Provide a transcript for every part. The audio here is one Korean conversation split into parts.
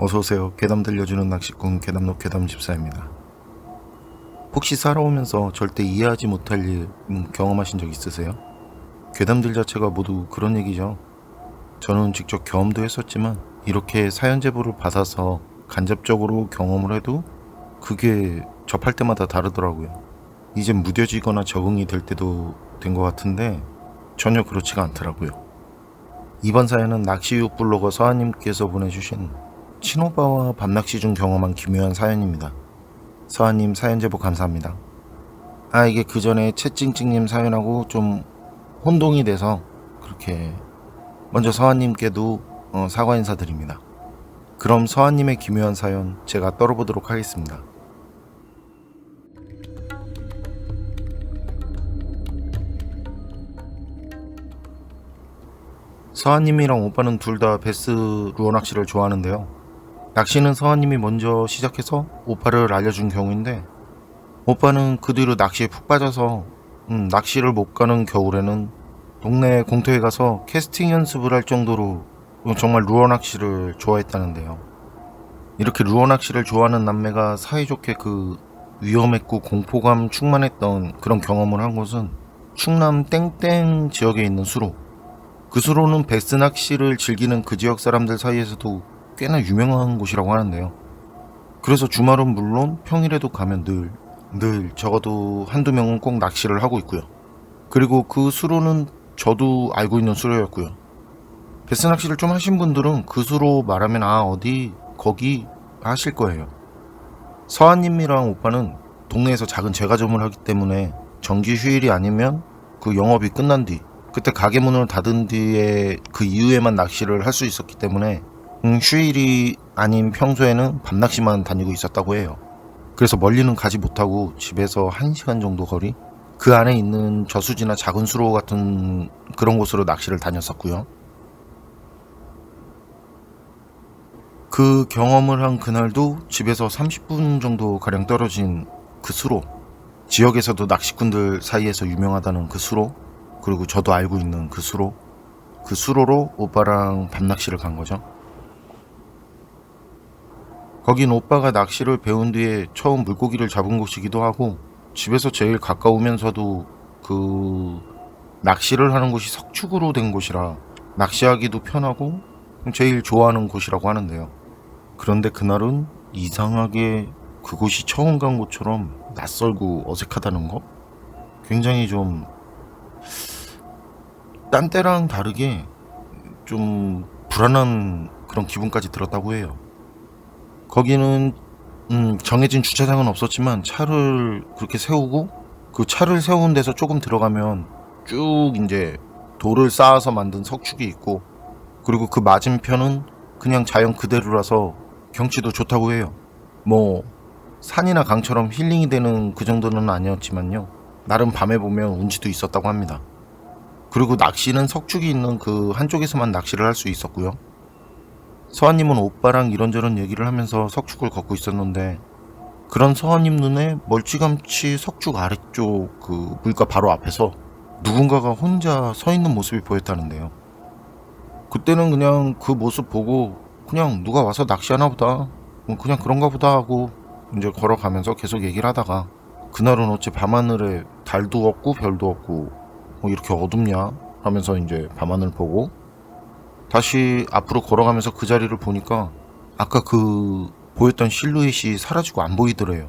어서오세요. 괴담 들려주는 낚시꾼 괴담록 괴담 집사입니다. 혹시 살아오면서 절대 이해하지 못할 일 경험하신 적 있으세요? 괴담들 자체가 모두 그런 얘기죠. 저는 직접 경험도 했었지만 이렇게 사연 제보를 받아서 간접적으로 경험을 해도 그게 접할 때마다 다르더라고요. 이제 무뎌지거나 적응이 될 때도 된 것 같은데 전혀 그렇지가 않더라고요. 이번 사연은 낚시육 블로거 서하님께서 보내주신 친오빠와 밤낚시 중 경험한 기묘한 사연입니다. 서하님 사연 제보 감사합니다. 이게 그 전에 채찡찡님 사연하고 좀 혼동이 돼서 그렇게 먼저 서하님께도 사과 인사드립니다. 그럼 서하님의 기묘한 사연 제가 떨어보도록 하겠습니다. 서하님이랑 오빠는 둘 다 베스 루어 낚시를 좋아하는데요. 낚시는 서하님이 먼저 시작해서 오빠를 알려준 경우인데 오빠는 그 뒤로 낚시에 푹 빠져서 낚시를 못 가는 겨울에는 동네 공터에 가서 캐스팅 연습을 할 정도로 정말 루어 낚시를 좋아했다는데요. 이렇게 루어 낚시를 좋아하는 남매가 사이좋게 그 위험했고 공포감 충만했던 그런 경험을 한 곳은 충남 땡땡 지역에 있는 수로. 그 수로는 베스 낚시를 즐기는 그 지역 사람들 사이에서도 꽤나 유명한 곳이라고 하는데요. 그래서 주말은 물론 평일에도 가면 늘 적어도 한두 명은 꼭 낚시를 하고 있고요. 그리고 그 수로는 저도 알고 있는 수로였고요. 베스 낚시를 좀 하신 분들은 그 수로 말하면 어디 거기 하실 거예요. 서하님이랑 오빠는 동네에서 작은 제과점을 하기 때문에 정기 휴일이 아니면 그 영업이 끝난 뒤 그때 가게 문을 닫은 뒤에 그 이후에만 낚시를 할 수 있었기 때문에 휴일이 아닌 평소에는 밤낚시만 다니고 있었다고 해요. 그래서 멀리는 가지 못하고 집에서 1시간 정도 거리? 그 안에 있는 저수지나 작은 수로 같은 그런 곳으로 낚시를 다녔었고요. 그 경험을 한 그날도 집에서 30분 정도 가량 떨어진 그 수로, 지역에서도 낚시꾼들 사이에서 유명하다는 그 수로, 그리고 저도 알고 있는 그 수로로 오빠랑 밤낚시를 간 거죠. 거긴 오빠가 낚시를 배운 뒤에 처음 물고기를 잡은 곳이기도 하고 집에서 제일 가까우면서도 그 낚시를 하는 곳이 석축으로 된 곳이라 낚시하기도 편하고 제일 좋아하는 곳이라고 하는데요. 그런데 그날은 이상하게 그곳이 처음 간 곳처럼 낯설고 어색하다는 거? 굉장히 좀 딴 때랑 다르게 좀 불안한 그런 기분까지 들었다고 해요. 거기는 정해진 주차장은 없었지만 차를 그렇게 세우고 그 차를 세운 데서 조금 들어가면 쭉 이제 돌을 쌓아서 만든 석축이 있고 그리고 그 맞은편은 그냥 자연 그대로라서 경치도 좋다고 해요. 뭐 산이나 강처럼 힐링이 되는 그 정도는 아니었지만요. 나름 밤에 보면 운치도 있었다고 합니다. 그리고 낚시는 석축이 있는 그 한쪽에서만 낚시를 할 수 있었고요. 서하님은 오빠랑 이런저런 얘기를 하면서 석축을 걷고 있었는데 그런 서하님 눈에 멀찌감치 석축 아래쪽 그 물가 바로 앞에서 누군가가 혼자 서 있는 모습이 보였다는데요. 그때는 그냥 그 모습 보고 그냥 누가 와서 낚시하나 보다 그냥 그런가 보다 하고 이제 걸어가면서 계속 얘기를 하다가 그날은 어째 밤하늘에 달도 없고 별도 없고 이렇게 어둡냐 하면서 이제 밤하늘 보고 다시 앞으로 걸어가면서 그 자리를 보니까 아까 그 보였던 실루엣이 사라지고 안 보이더래요.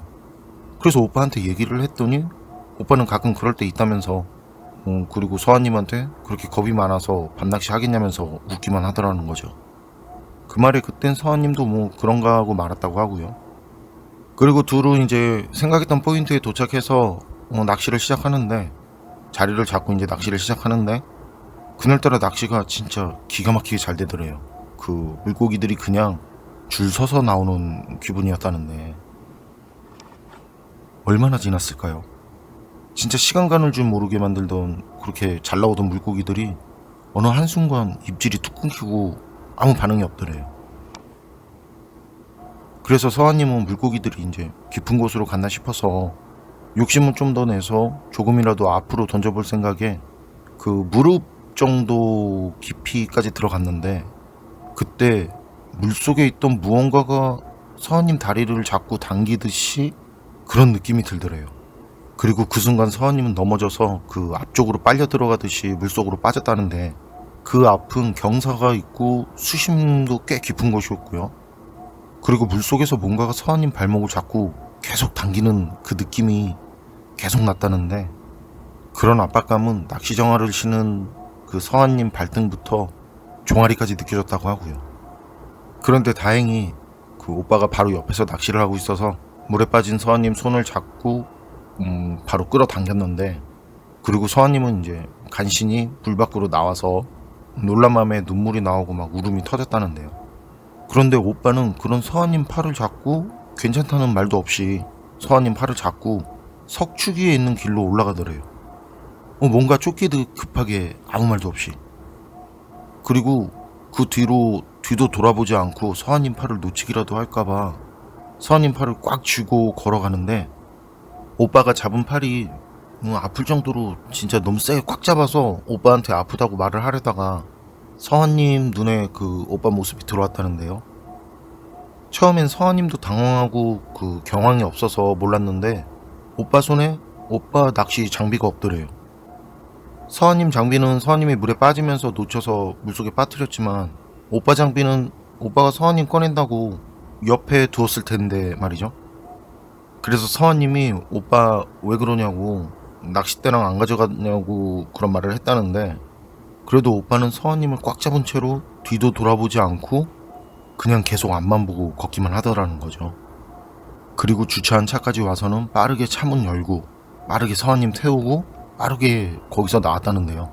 그래서 오빠한테 얘기를 했더니 오빠는 가끔 그럴 때 있다면서 그리고 서하님한테 그렇게 겁이 많아서 밤낚시 하겠냐면서 웃기만 하더라는 거죠. 그 말에 그땐 서하님도 뭐 그런가 하고 말았다고 하고요. 그리고 둘은 이제 생각했던 포인트에 도착해서 낚시를 시작하는데 자리를 잡고 이제 낚시를 시작하는데 그날따라 낚시가 진짜 기가 막히게 잘 되더래요. 그 물고기들이 그냥 줄 서서 나오는 기분이었다는데 얼마나 지났을까요? 진짜 시간 가는 줄 모르게 만들던 그렇게 잘 나오던 물고기들이 어느 한순간 입질이 툭 끊기고 아무 반응이 없더래요. 그래서 서하님은 물고기들이 이제 깊은 곳으로 갔나 싶어서 욕심은 좀 더 내서 조금이라도 앞으로 던져볼 생각에 그 무릎 정도 깊이까지 들어갔는데 그때 물속에 있던 무언가가 서한님 다리를 자꾸 당기듯이 그런 느낌이 들더래요. 그리고 그 순간 서한님은 넘어져서 그 앞쪽으로 빨려 들어가듯이 물속으로 빠졌다는데, 그 앞은 경사가 있고 수심도 꽤 깊은 곳이었고요. 그리고 물속에서 뭔가가 서한님 발목을 자꾸 계속 당기는 그 느낌이 계속 났다는데, 그런 압박감은 낚시정화를 신은 그 서한님 발등부터 종아리까지 느껴졌다고 하고요. 그런데 다행히 그 오빠가 바로 옆에서 낚시를 하고 있어서 물에 빠진 서한님 손을 잡고 바로 끌어당겼는데, 그리고 서한님은 이제 간신히 물 밖으로 나와서 놀란 마음에 눈물이 나오고 막 울음이 터졌다는데요. 그런데 오빠는 그런 서한님 팔을 잡고 괜찮다는 말도 없이 서한님 팔을 잡고 석축위에 있는 길로 올라가더래요. 뭔가 쫓기듯 급하게 아무 말도 없이. 그리고 그 뒤도 돌아보지 않고 서한님 팔을 놓치기라도 할까봐 서한님 팔을 꽉 쥐고 걸어가는데, 오빠가 잡은 팔이 아플 정도로 진짜 너무 세게 꽉 잡아서 오빠한테 아프다고 말을 하려다가 서한님 눈에 그 오빠 모습이 들어왔다는데요. 처음엔 서한님도 당황하고 그 경황이 없어서 몰랐는데, 오빠 손에 오빠 낚시 장비가 없더래요. 서한님 장비는 서한님이 물에 빠지면서 놓쳐서 물속에 빠뜨렸지만, 오빠 장비는 오빠가 서한님 꺼낸다고 옆에 두었을 텐데 말이죠. 그래서 서한님이 오빠 왜 그러냐고, 낚싯대랑 안 가져갔냐고 그런 말을 했다는데, 그래도 오빠는 서한님을 꽉 잡은 채로 뒤도 돌아보지 않고 그냥 계속 앞만 보고 걷기만 하더라는 거죠. 그리고 주차한 차까지 와서는 빠르게 차문 열고 빠르게 서한님 태우고 빠르게 거기서 나왔다는데요.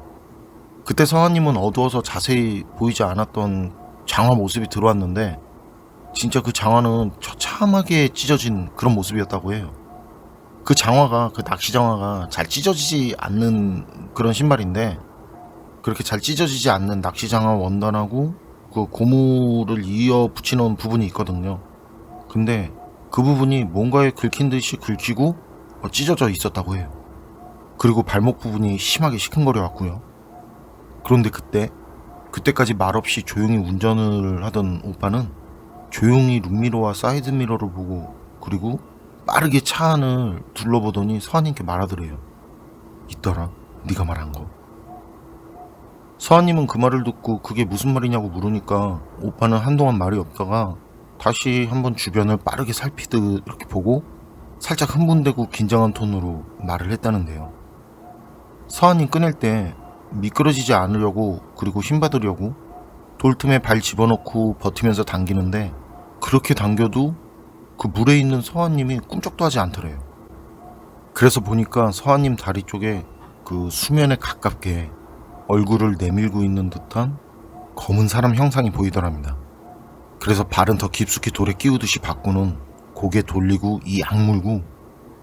그때 서한님은 어두워서 자세히 보이지 않았던 장화 모습이 들어왔는데, 진짜 그 장화는 처참하게 찢어진 그런 모습이었다고 해요. 그 장화가, 그 낚시 장화가 잘 찢어지지 않는 그런 신발인데, 그렇게 잘 찢어지지 않는 낚시 장화 원단하고 그 고무를 이어 붙이는 부분이 있거든요. 근데 그 부분이 뭔가에 긁힌 듯이 긁히고 찢어져 있었다고 해요. 그리고 발목 부분이 심하게 시큰거려 왔고요. 그런데 그때까지 말없이 조용히 운전을 하던 오빠는 조용히 룸미러와 사이드미러를 보고, 그리고 빠르게 차 안을 둘러보더니 서한님께 말하더래요. 있더라, 네가 말한 거. 서한님은 그 말을 듣고 그게 무슨 말이냐고 물으니까 오빠는 한동안 말이 없다가 다시 한번 주변을 빠르게 살피듯 이렇게 보고 살짝 흥분되고 긴장한 톤으로 말을 했다는데요. 서한님 꺼낼 때 미끄러지지 않으려고, 그리고 힘 받으려고 돌틈에 발 집어넣고 버티면서 당기는데, 그렇게 당겨도 그 물에 있는 서한님이 꿈쩍도 하지 않더래요. 그래서 보니까 서한님 다리 쪽에 그 수면에 가깝게 얼굴을 내밀고 있는 듯한 검은 사람 형상이 보이더랍니다. 그래서 발은 더 깊숙이 돌에 끼우듯이 바꾸는 고개 돌리고 이 악물고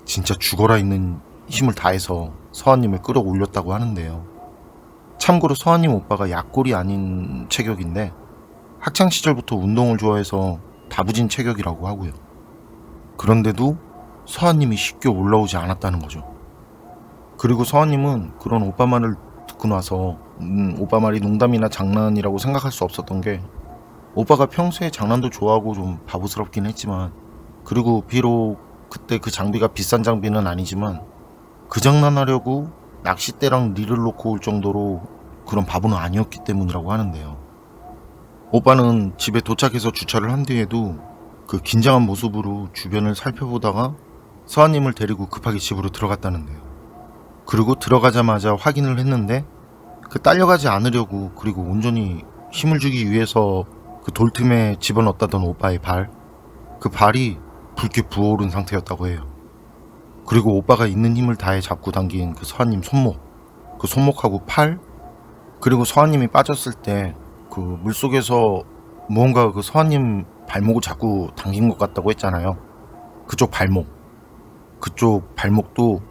진짜 죽어라 있는 힘을 다해서 서한님을 끌어올렸다고 하는데요. 참고로 서한님 오빠가 약골이 아닌 체격인데 학창시절부터 운동을 좋아해서 다부진 체격이라고 하고요. 그런데도 서한님이 쉽게 올라오지 않았다는 거죠. 그리고 서한님은 그런 오빠 말을 듣고 나서 오빠 말이 농담이나 장난이라고 생각할 수 없었던 게, 오빠가 평소에 장난도 좋아하고 좀 바보스럽긴 했지만, 그리고 비록 그때 그 장비가 비싼 장비는 아니지만 그 장난하려고 낚싯대랑 릴을 놓고 올 정도로 그런 바보는 아니었기 때문이라고 하는데요. 오빠는 집에 도착해서 주차를 한 뒤에도 그 긴장한 모습으로 주변을 살펴보다가 서한님을 데리고 급하게 집으로 들어갔다는데요. 그리고 들어가자마자 확인을 했는데, 그 딸려가지 않으려고, 그리고 온전히 힘을 주기 위해서 그 돌틈에 집어넣었다던 오빠의 발, 그 발이 붉게 부어오른 상태였다고 해요. 그리고 오빠가 있는 힘을 다해 잡고 당긴 그 서한님 손목, 그 손목하고 팔, 그리고 서한님이 빠졌을 때 그 물속에서 무언가 그 서한님 발목을 자꾸 당긴 것 같다고 했잖아요. 그쪽 발목도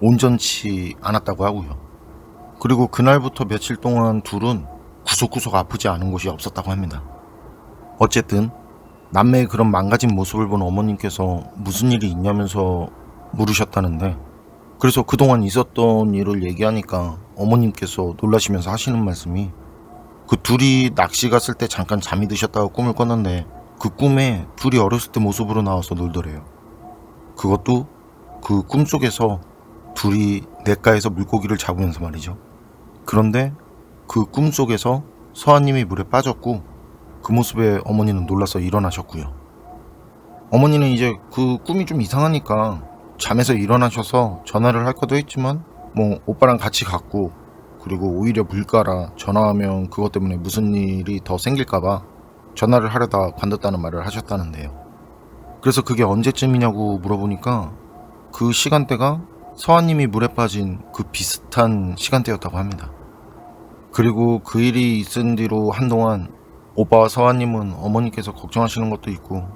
온전치 않았다고 하고요. 그리고 그날부터 며칠 동안 둘은 구석구석 아프지 않은 곳이 없었다고 합니다. 어쨌든 남매의 그런 망가진 모습을 본 어머님께서 무슨 일이 있냐면서 물으셨다는데, 그래서 그동안 있었던 일을 얘기하니까 어머님께서 놀라시면서 하시는 말씀이, 그 둘이 낚시 갔을 때 잠깐 잠이 드셨다가 꿈을 꿨는데 그 꿈에 둘이 어렸을 때 모습으로 나와서 놀더래요. 그것도 그 꿈속에서 둘이 냇가에서 물고기를 잡으면서 말이죠. 그런데 그 꿈속에서 서아님이 물에 빠졌고 그 모습에 어머니는 놀라서 일어나셨고요. 어머니는 이제 그 꿈이 좀 이상하니까 잠에서 일어나셔서 전화를 할 거도 했지만 뭐 오빠랑 같이 갔고, 그리고 오히려 물가라 전화하면 그것 때문에 무슨 일이 더 생길까봐 전화를 하려다 관뒀다는 말을 하셨다는데요. 그래서 그게 언제쯤이냐고 물어보니까 그 시간대가 서아님이 물에 빠진 그 비슷한 시간대였다고 합니다. 그리고 그 일이 있은 뒤로 한동안 오빠와 서아님은 어머니께서 걱정하시는 것도 있고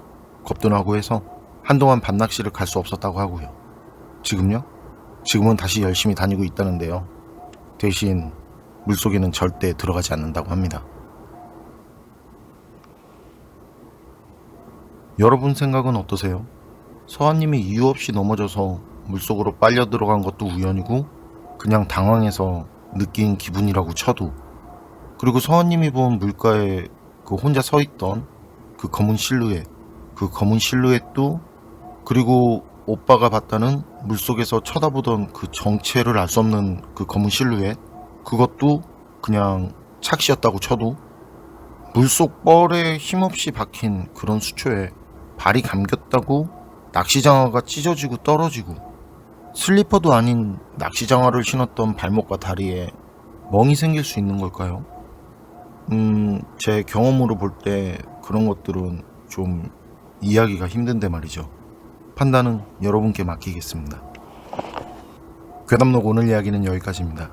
겁도 나고 해서 한동안 밤낚시를 갈 수 없었다고 하고요. 지금요? 지금은 다시 열심히 다니고 있다는데요. 대신 물속에는 절대 들어가지 않는다고 합니다. 여러분 생각은 어떠세요? 서아님이 이유 없이 넘어져서 물속으로 빨려 들어간 것도 우연이고 그냥 당황해서 느낀 기분이라고 쳐도, 그리고 서아님이 본 물가에 그 혼자 서 있던 그 검은 실루엣도, 그리고 오빠가 봤다는 물속에서 쳐다보던 그 정체를 알 수 없는 그 검은 실루엣, 그것도 그냥 착시였다고 쳐도, 물속 뻘에 힘없이 박힌 그런 수초에 발이 감겼다고 낚시장화가 찢어지고 떨어지고, 슬리퍼도 아닌 낚시장화를 신었던 발목과 다리에 멍이 생길 수 있는 걸까요? 제 경험으로 볼 때 그런 것들은 좀 이해하기가 힘든데 말이죠. 판단은 여러분께 맡기겠습니다. 괴담록 오늘 이야기는 여기까지입니다.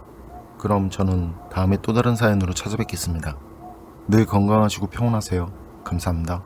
그럼 저는 다음에 또 다른 사연으로 찾아뵙겠습니다. 늘 건강하시고 평온하세요. 감사합니다.